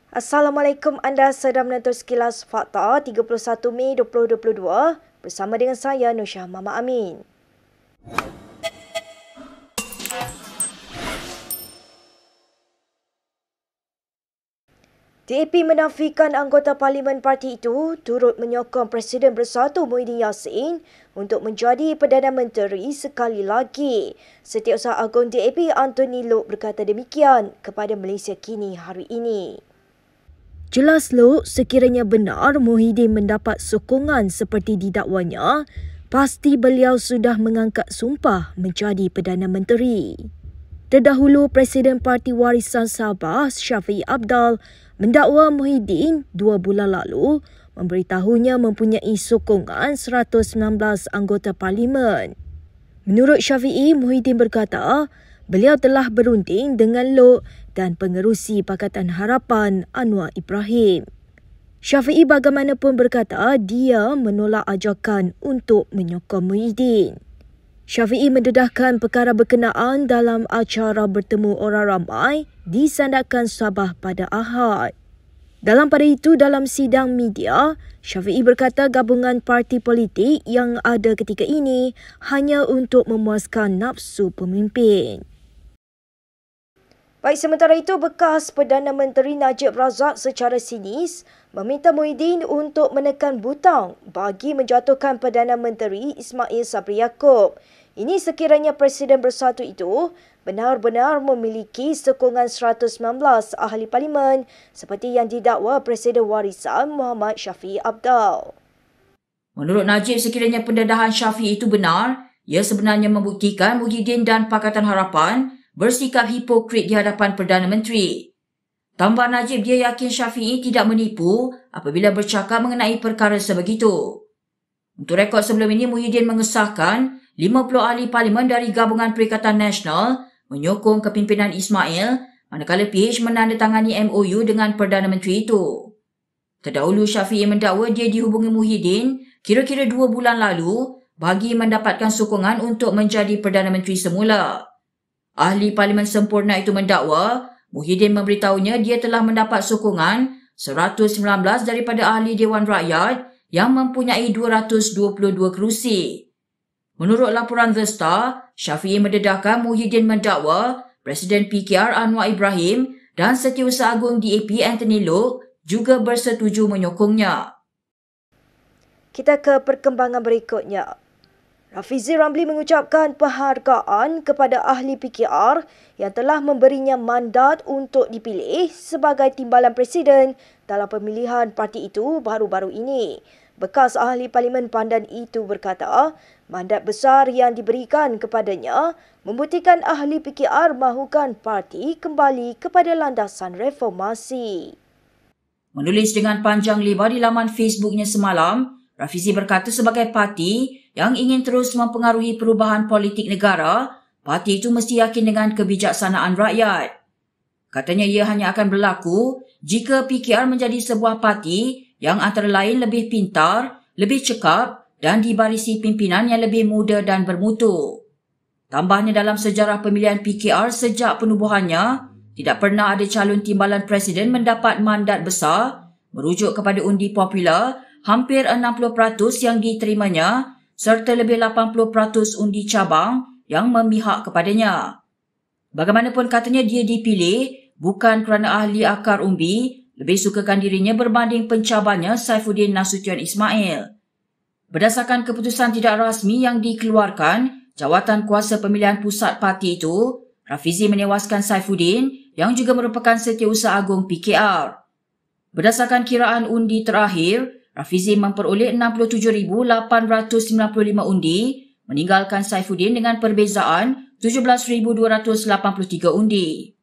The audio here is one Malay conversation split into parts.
Assalamualaikum, anda sedang menonton Sekilas Fakta 31 Mei 2022 bersama dengan saya Nusyah Mama Amin. DAP menafikan anggota Parlimen parti itu turut menyokong Presiden Bersatu Muhyiddin Yassin untuk menjadi Perdana Menteri sekali lagi. Setiausaha Agung DAP Anthony Loke berkata demikian kepada Malaysia Kini hari ini. Jelas Loke, sekiranya benar Muhyiddin mendapat sokongan seperti didakwanya, pasti beliau sudah mengangkat sumpah menjadi Perdana Menteri. Terdahulu, Presiden Parti Warisan Sabah Shafie Apdal mendakwa Muhyiddin 2 bulan lalu memberitahunya mempunyai sokongan 119 anggota Parlimen. Menurut Shafie, Muhyiddin berkata beliau telah berunding dengan Loke dan pengerusi Pakatan Harapan Anwar Ibrahim. Shafie bagaimanapun berkata dia menolak ajakan untuk menyokong Muhyiddin. Shafie mendedahkan perkara berkenaan dalam acara bertemu orang ramai di Sandakan Sabah pada Ahad. Dalam sidang media, Shafie berkata gabungan parti politik yang ada ketika ini hanya untuk memuaskan nafsu pemimpin. Baik, sementara itu, bekas Perdana Menteri Najib Razak secara sinis meminta Muhyiddin untuk menekan butang bagi menjatuhkan Perdana Menteri Ismail Sabri Yaakob. Ini sekiranya Presiden Bersatu itu benar-benar memiliki sokongan 119 ahli parlimen seperti yang didakwa Presiden Warisan Muhammad Shafie Apdal. Menurut Najib, sekiranya pendedahan Shafie itu benar, ia sebenarnya membuktikan Muhyiddin dan Pakatan Harapan bersikap hipokrit di hadapan Perdana Menteri. Tambah Najib, dia yakin Shafie tidak menipu apabila bercakap mengenai perkara sebegitu. Untuk rekod sebelum ini, Muhyiddin mengesahkan 50 ahli parlimen dari Gabungan Perikatan Nasional menyokong kepimpinan Ismail, manakala PH menandatangani MOU dengan Perdana Menteri itu. Terdahulu, Shafie mendakwa dia dihubungi Muhyiddin kira-kira 2 bulan lalu bagi mendapatkan sokongan untuk menjadi Perdana Menteri semula. Ahli Parlimen Sempurna itu mendakwa Muhyiddin memberitahunya dia telah mendapat sokongan 119 daripada ahli Dewan Rakyat yang mempunyai 222 kerusi. Menurut laporan The Star, Shafie mendedahkan Muhyiddin mendakwa Presiden PKR Anwar Ibrahim dan Setiausaha Agung DAP Anthony Loke juga bersetuju menyokongnya. Kita ke perkembangan berikutnya. Rafizi Ramli mengucapkan penghargaan kepada ahli PKR yang telah memberinya mandat untuk dipilih sebagai timbalan Presiden dalam pemilihan parti itu baru-baru ini. Bekas ahli Parlimen Pandan itu berkata, mandat besar yang diberikan kepadanya membuktikan ahli PKR mahukan parti kembali kepada landasan reformasi. Menulis dengan panjang lebar di laman Facebooknya semalam, Rafizi berkata sebagai parti yang ingin terus mempengaruhi perubahan politik negara, parti itu mesti yakin dengan kebijaksanaan rakyat. Katanya ia hanya akan berlaku jika PKR menjadi sebuah parti yang antara lain lebih pintar, lebih cekap dan dibarisi pimpinan yang lebih muda dan bermutu. Tambahnya, dalam sejarah pemilihan PKR sejak penubuhannya, tidak pernah ada calon timbalan Presiden mendapat mandat besar merujuk kepada undi popular hampir 60% yang diterimanya serta lebih 80% undi cabang yang memihak kepadanya. Bagaimanapun, katanya dia dipilih bukan kerana ahli akar umbi lebih sukakan dirinya berbanding pencabarnya Saifuddin Nasution Ismail. Berdasarkan keputusan tidak rasmi yang dikeluarkan Jawatan Kuasa Pemilihan Pusat Parti itu, Rafizi menewaskan Saifuddin yang juga merupakan Setiausaha Agung PKR. Berdasarkan kiraan undi terakhir, Rafizi memperoleh 67,895 undi, meninggalkan Saifuddin dengan perbezaan 17,283 undi.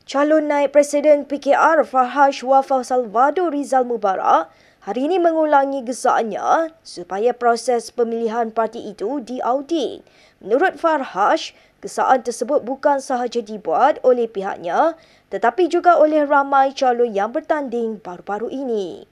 Calon naib Presiden PKR Farhash Wafah Salvador Rizal Mubarak hari ini mengulangi gesakannya supaya proses pemilihan parti itu diaudit. Menurut Farhash, gesakan tersebut bukan sahaja dibuat oleh pihaknya tetapi juga oleh ramai calon yang bertanding baru-baru ini.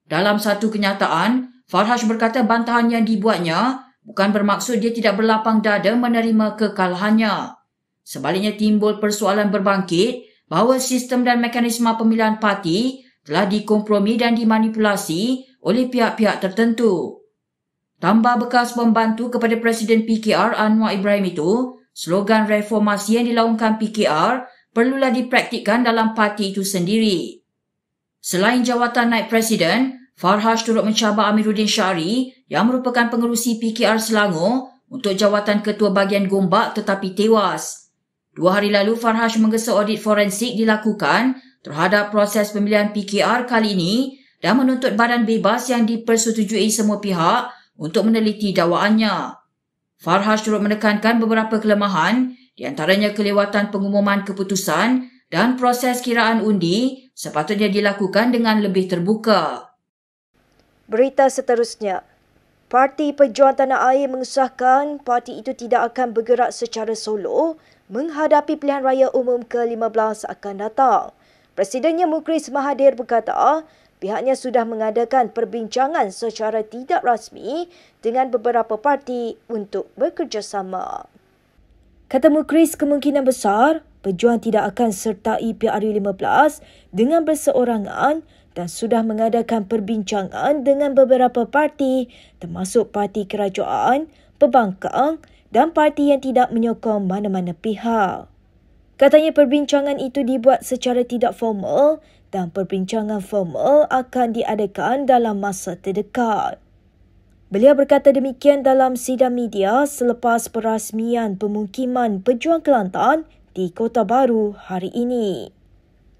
Dalam satu kenyataan, Farhash berkata bantahan yang dibuatnya bukan bermaksud dia tidak berlapang dada menerima kekalahannya. Sebaliknya, timbul persoalan berbangkit bahawa sistem dan mekanisme pemilihan parti telah dikompromi dan dimanipulasi oleh pihak-pihak tertentu. Tambah bekas pembantu kepada Presiden PKR Anwar Ibrahim itu, slogan reformasi yang dilaungkan PKR perlulah dipraktikkan dalam parti itu sendiri. Selain jawatan naib presiden, Farhaj turut mencabar Amiruddin Syari yang merupakan pengerusi PKR Selangor untuk jawatan Ketua Bahagian Gombak tetapi tewas. 2 hari lalu, Farhaj menggesa audit forensik dilakukan terhadap proses pemilihan PKR kali ini dan menuntut badan bebas yang dipersetujui semua pihak untuk meneliti dakwaannya. Farhaj turut menekankan beberapa kelemahan, di antaranya kelewatan pengumuman keputusan dan proses kiraan undi sepatutnya dilakukan dengan lebih terbuka. Berita seterusnya. Parti Pejuang Tanah Air mengesahkan parti itu tidak akan bergerak secara solo menghadapi pilihan raya umum ke-15 akan datang. Presidennya Mukhris Mahathir berkata, pihaknya sudah mengadakan perbincangan secara tidak rasmi dengan beberapa parti untuk bekerjasama. Kata Mukhris, kemungkinan besar Pejuang tidak akan sertai PRU15 dengan berseorangan dan sudah mengadakan perbincangan dengan beberapa parti termasuk parti kerajaan, pembangkang dan parti yang tidak menyokong mana-mana pihak. Katanya perbincangan itu dibuat secara tidak formal dan perbincangan formal akan diadakan dalam masa terdekat. Beliau berkata demikian dalam sidang media selepas perasmian pemukiman Pejuang Kelantan di Kota Baru hari ini.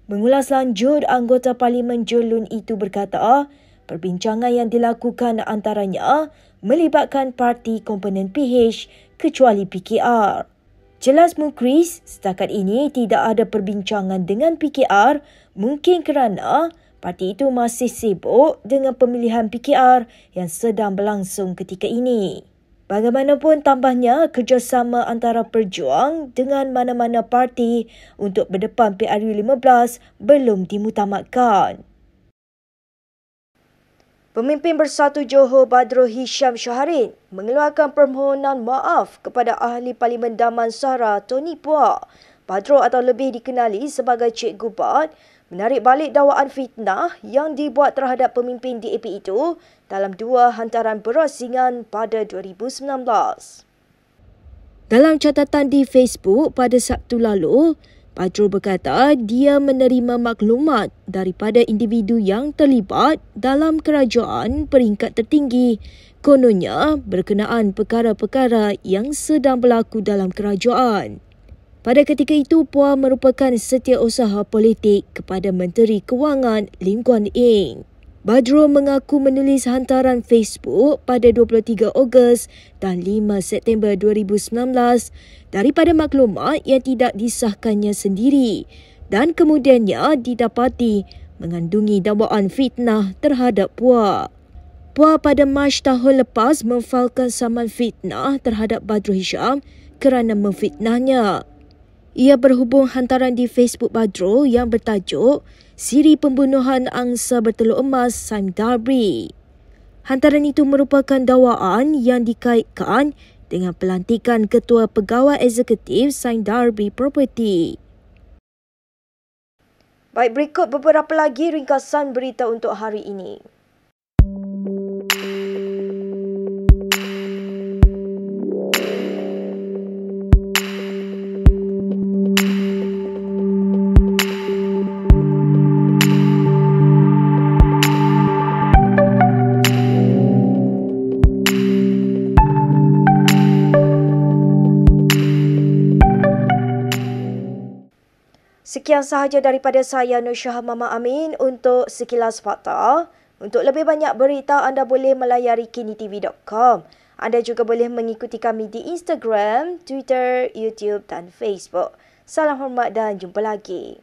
Mengulas lanjut, anggota Parlimen Jerlun itu berkata, perbincangan yang dilakukan antaranya melibatkan parti komponen PH kecuali PKR. Jelas Mukhris, setakat ini tidak ada perbincangan dengan PKR mungkin kerana parti itu masih sibuk dengan pemilihan PKR yang sedang berlangsung ketika ini. Bagaimanapun tambahnya, kerjasama antara Pejuang dengan mana-mana parti untuk berdepan PRU15 belum dimutamatkan. Pemimpin Bersatu Johor Badrul Hisham Syaharin mengeluarkan permohonan maaf kepada Ahli Parlimen Damansara Tony Puah. Badrul atau lebih dikenali sebagai Cikgu Bad menarik balik dakwaan fitnah yang dibuat terhadap pemimpin DAP itu dalam 2 hantaran berasingan pada 2019. Dalam catatan di Facebook pada Sabtu lalu, Badrul berkata dia menerima maklumat daripada individu yang terlibat dalam kerajaan peringkat tertinggi, kononnya berkenaan perkara-perkara yang sedang berlaku dalam kerajaan. Pada ketika itu, Puah merupakan setiausaha politik kepada Menteri Kewangan Lim Guan Eng. Badrul mengaku menulis hantaran Facebook pada 23 Ogos dan 5 September 2019 daripada maklumat yang tidak disahkannya sendiri dan kemudiannya didapati mengandungi dakwaan fitnah terhadap Puah. Puah pada Mac tahun lepas memfailkan saman fitnah terhadap Badrul Hisham kerana memfitnahnya. Ia berhubung hantaran di Facebook Badrul yang bertajuk Siri Pembunuhan Angsa Bertelur Emas Sime Darby. Hantaran itu merupakan dakwaan yang dikaitkan dengan pelantikan Ketua Pegawai Eksekutif Sime Darby Property. Baik, berikut beberapa lagi ringkasan berita untuk hari ini. Sekian sahaja daripada saya, Nur Syah Mama Amin untuk Sekilas Fakta. Untuk lebih banyak berita, anda boleh melayari kinitv.com. Anda juga boleh mengikuti kami di Instagram, Twitter, YouTube dan Facebook. Salam hormat dan jumpa lagi.